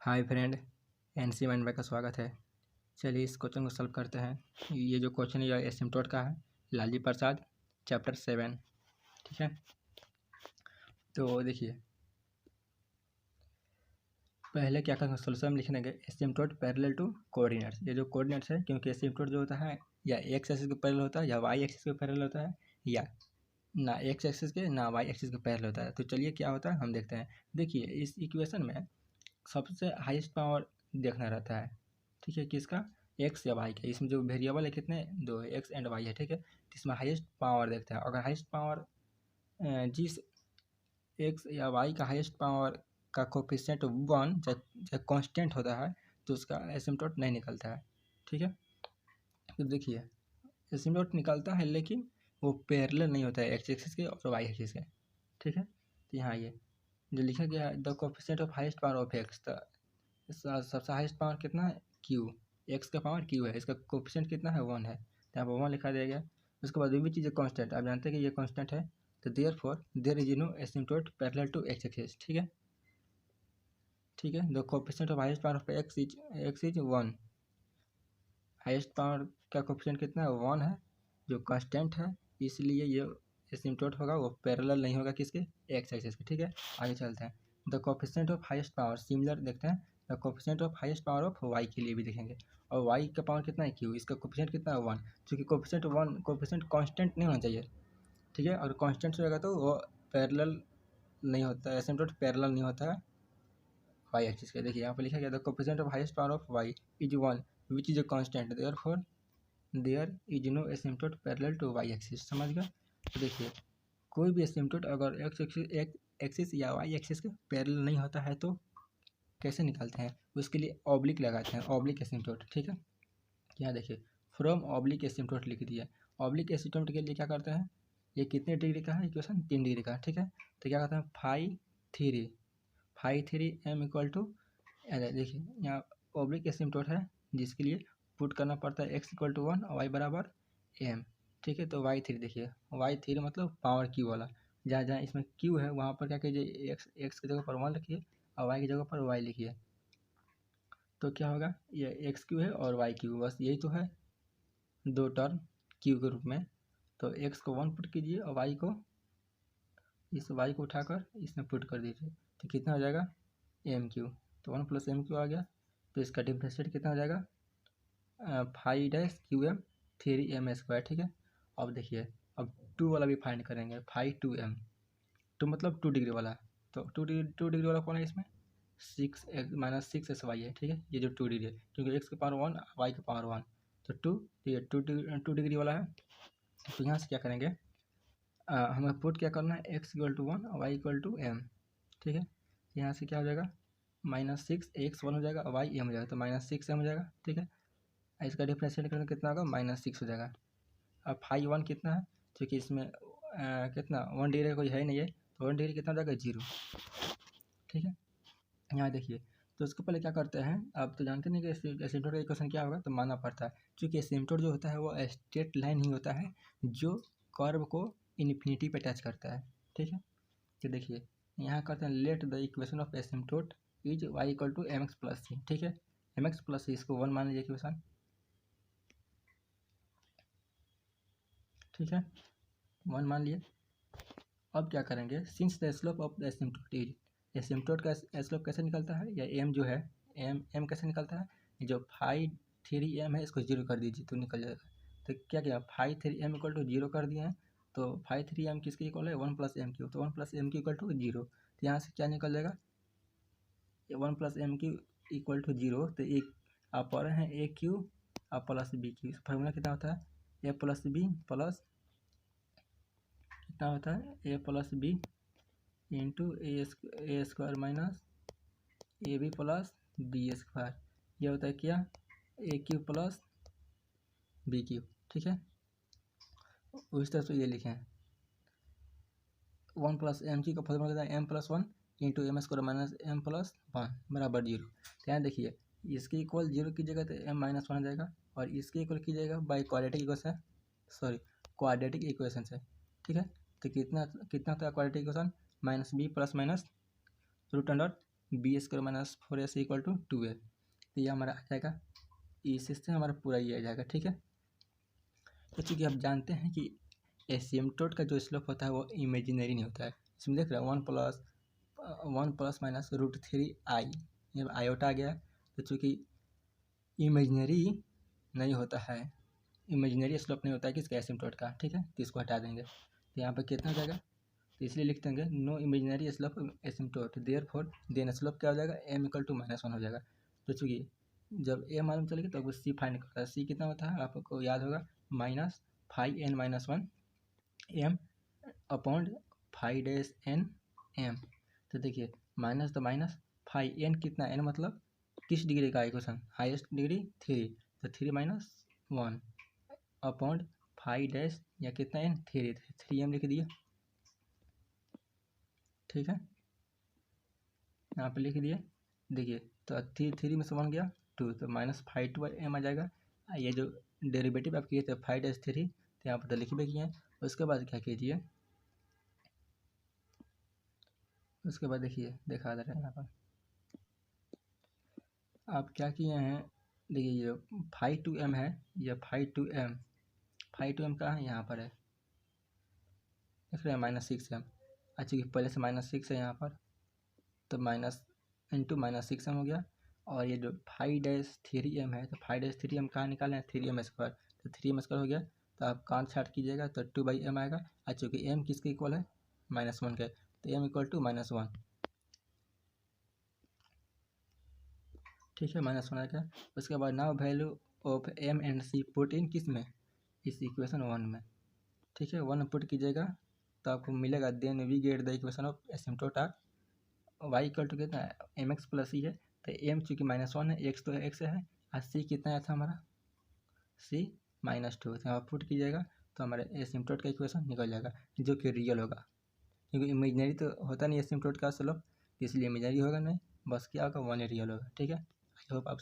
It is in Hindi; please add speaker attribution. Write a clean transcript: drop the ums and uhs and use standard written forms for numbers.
Speaker 1: हाय फ्रेंड, एनसी माइंड का स्वागत है। चलिए इस क्वेश्चन को सॉल्व करते हैं। ये जो क्वेश्चन है ये एसिम्प्टोट का है, लालजी प्रसाद चैप्टर 7। ठीक है, तो देखिए पहले क्या करेंगे, सोल्यूशन में लिखने के एसिम्प्टोट पैरेलल टू कोऑर्डिनेट्स। ये जो कोऑर्डिनेट्स है, क्योंकि एसिम्प्टोट जो होता है या एक्स एक्सिस के पैरेलल होता है या वाई एक्सिस के पैरेलल होता है, या ना एक्स एक्सिस के ना वाई एक्सिस के पैरेलल होता है। तो चलिए क्या होता है हम देखते हैं। देखिए इस इक्वेशन में सबसे हाईएस्ट पावर देखना रहता है। ठीक है, किसका? एक्स या वाई का। इसमें जो वेरिएबल है कितने? दो है, एक्स एंड वाई है। ठीक है, तो इसमें हाईएस्ट पावर देखते हैं। अगर हाईएस्ट पावर जिस एक्स या वाई का हाईएस्ट पावर का कोफिशिएंट 1 चाहे कांस्टेंट होता है तो उसका एसिम्प्टोट नहीं निकलता है। ठीक है, तो देखिए एसिम्प्टोट निकलता है लेकिन वो पैरेलल नहीं होता है एक्स एक्सिस के और वाई एक्सिस के। ठीक है, तो यहाँ ये जो लिखा गया है the coefficient of highest power of x, सबसे हाईएस्ट पावर कितना है? क्यू। एक्स का पावर क्यू है, इसका कोफिशिएंट कितना है? 1 है, तो यहाँ पर 1 लिखा दिया गया। उसके बाद भी चीज़ कांस्टेंट, आप जानते हैं कि ये कांस्टेंट है, तो therefore there is no asymptote parallel to X axis. ठीक है, ठीक है, the coefficient of highest power of X is 1। Highest power का कोफिशिएंट कितना है? 1 है, जो कांस्टेंट है, इसलिए ये एसिम्प्टोट होगा वो पैरेलल नहीं होगा किसके? एक्स एक्सिस के। ठीक है, आगे चलते हैं। The coefficient of highest power similar देखते हैं। The coefficient of highest power of Y के लिए भी देखेंगे। और वाई का पावर कितना है? क्यू। इसका कोफिशिएंट कितना है? 1। क्योंकि कोफिशिएंट 1 कोफिशिएंट कांस्टेंट नहीं होना चाहिए। ठीक है, और कांस्टेंट रहेगा तो वो पैरेलल नहीं होता है, एसिम्प्टोट पैरेलल नहीं होता है वाई एक्सिस के। देखिए यहाँ पर लिखा गया the coefficient of highest power of y is 1 which is a constant, therefore there is no asymptote parallel to y axis. समझ गया? तो देखिए कोई भी एसिम्प्टोट अगर एक्स एक्सिस या वाई एक्सिस के पैरेलल नहीं होता है तो कैसे निकालते हैं? उसके लिए ऑब्लिक लगाते हैं, ऑब्लिक एसिम्प्टोट। ठीक है, यहाँ देखिए फ्रॉम ऑब्लिक एसिम्प्टोट लिख दिया। ऑब्लिक एसिम्प्टोट के लिए क्या करते हैं? ये कितने डिग्री का है इक्वेशन? 3 डिग्री का। ठीक है, तो क्या करते हैं? Phi three m equal to, देखिए यहाँ ऑब्लिक एसिम्प्टोट है जिसके लिए पुट करना पड़ता है एक्स इक्वल टू 1 और वाई बराबर एम। ठीक है, तो वाई थ्री देखिए, वाई थ्री मतलब पावर क्यू वाला। जहाँ जहाँ इसमें क्यू है वहाँ पर क्या कीजिए, एक्स की जगह पर 1 लिखिए और वाई की जगह पर वाई लिखिए। तो क्या होगा? ये एक्स क्यू है और वाई क्यू, बस यही तो है दो टर्म क्यू के रूप में। तो एक्स को 1 पुट कीजिए और वाई को, इस वाई को उठाकर इसमें पुट कर दीजिए, तो कितना हो जाएगा? M q. तो 1 प्लस एम क्यू आ गया। तो इसका डिफ्रेंशिएट कितना हो जाएगा? 5-QM3M²। ठीक है, अब देखिए अब 2 वाला भी फाइंड करेंगे। 5-2M, 2 मतलब 2 डिग्री वाला। तो 2 डिग्री वाला कौन है इसमें? 6 - 6 SY है। ठीक है, ये जो 2 डिग्री है, क्योंकि एक्स के पावर 1 वाई के पावर 1, तो 2, ये 2 डिग्री वाला है। तो यहाँ से क्या करेंगे, हमें पुट क्या करना है? एक्स इक्वल टू 1 और वाई इक्वल टू एम। ठीक है, यहाँ से क्या हो जाएगा? -6 एक्स 1 हो जाएगा और वाई एम हो जाएगा, तो -6M हो जाएगा। ठीक है, इसका डिफ्रेंशिएट करना कितना होगा? -6 हो जाएगा। अब फाई 1 कितना है? क्योंकि इसमें कितना 1 डिग्री का कोई है ही नहीं है, तो 1 डिग्री कितना हो जाएगा? 0। ठीक है, यहाँ देखिए, तो उसके पहले क्या करते हैं, आप तो जानते नहीं कि एसिम्प्टोट का इक्वेशन क्या होगा, तो मानना पड़ता है। क्योंकि एसिम्प्टोट जो होता है वो स्ट्रेट लाइन ही होता है जो कर्व को इन्फिनिटी पे टच करता है। ठीक है, तो देखिए यहाँ करते हैं let the equation of asymptote is y equal to m x plus c. ठीक है, एम एक्स प्लस सी, इसको 1 मान लीजिए इक्वेशन। ठीक है, 1 मान लिए। अब क्या करेंगे, since the slope of the asymptote is, asymptote का स्लोप कैसे निकलता है, या एम जो है, एम कैसे निकलता है? जो 5-3M है इसको 0 कर दीजिए तो निकल जाएगा। तो क्या किया, 5-3M इक्वल टू 0 कर दिए हैं। तो 5-3M किसके इक्वल है? 1 प्लस एम क्यू। तो 1 plus m q equal to 0। तो यहाँ से क्या निकल जाएगा? 1 plus m q equal to 0। तो एक आप पढ़ रहे हैं ए क्यू और प्लस बी क्यू। फॉर्मूला कितना होता है? ए प्लस बी प्लस, कितना होता है? A plus b into a square minus a b plus b square. यह होता है क्या? A cube plus b cube. ठीक है, उस तरह से ये लिखें 1 प्लस एम क्यू का फॉर्मूला कितना है? M plus 1 into m square minus m plus 1 बराबर 0। तो यहाँ देखिए इसके इक्वल 0 की जगह तो एम माइनस 1 हो जाएगा, और इसके इक्वल की जाएगा by quadratic equation, quadratic equation से। ठीक है, तो कितना कितना था quadratic equation? -b plus minus root under b² minus 4ac equal to 2a। तो ये हमारा आ जाएगा, इस से हमारा पूरा ये आ जाएगा। ठीक है, तो चूँकि आप जानते हैं कि एसिम्पटोट का जो स्लोप होता है वो इमेजिनरी नहीं होता है। इसमें देख रहे हैं 1 प्लस माइनस √3i, ये आयोटा आ गया। तो चूँकि इमेजिनरी नहीं होता है, इमेजिनरी स्लोप नहीं होता है किसका, एसिम्पटोट का। ठीक है, तो इसको हटा देंगे, तो यहाँ पर कितना हो जाएगा, तो इसलिए लिख देंगे no imaginary slope asymptote, therefore then slope क्या हो जाएगा, m = -1 हो जाएगा। तो चूँकि जब a मालूम चलेगी तो सी फाइंड करता है। सी कितना होता है आपको याद होगा, -5n-1 m upon 5-n m। तो देखिए माइनस तो माइनस, 5n कितना, n मतलब किस डिग्री का इक्वेशन, हाईएस्ट डिग्री 3, तो 3-1 अपॉन 5 या कितना n 3m लिख दिए। ठीक है, यहाँ पे लिख दिए। देखिए तो 3 में से 1 गया 2, तो -5/m आ जाएगा। ये जो डेरिवेटिव आप किए थे 5-3, तो यहाँ पर तो लिख भी किए। उसके बाद क्या कीजिए, उसके बाद देखिए दिखा दे रहे हैं यहाँ पर, आप क्या किए हैं, देखिए ये 5-2m है, ये 5-2m कहाँ है, यहाँ पर है, देख रहे हैं -6m। अच्छा कि पहले से -6 है यहाँ पर, तो माइनस इंटू -6m हो गया। और ये जो 5-3m है, तो 5-3m कहाँ निकालें, 3m², तो 3m² हो गया। तो आप कांट छाट कीजिएगा तो 2/m आएगा। और चूँकि m किसके इक्वल है, -1 के, तो m = -1। ठीक है, -1 आ गया। उसके बाद now value of m and c put in किस में, इस इक्वेशन 1 में। ठीक है, 1 पुट कीजिएगा तो आपको मिलेगा, then we get the equation of asymptote are y = कितना है, mx + c है। तो m चूँकि -1 है, x तो x है, और c कितना आया था हमारा, c -2। तो यहाँ पुट कीजिएगा तो हमारे एसिम्पटोट का इक्वेशन निकल जाएगा, जो कि रियल होगा, क्योंकि इमेजिनरी तो होता नहीं एसिम्पटोट का स्लोप, इसलिए इमेजिनरी होगा नहीं, बस क्या होगा, 1 रियल होगा। ठीक है, आई होप आप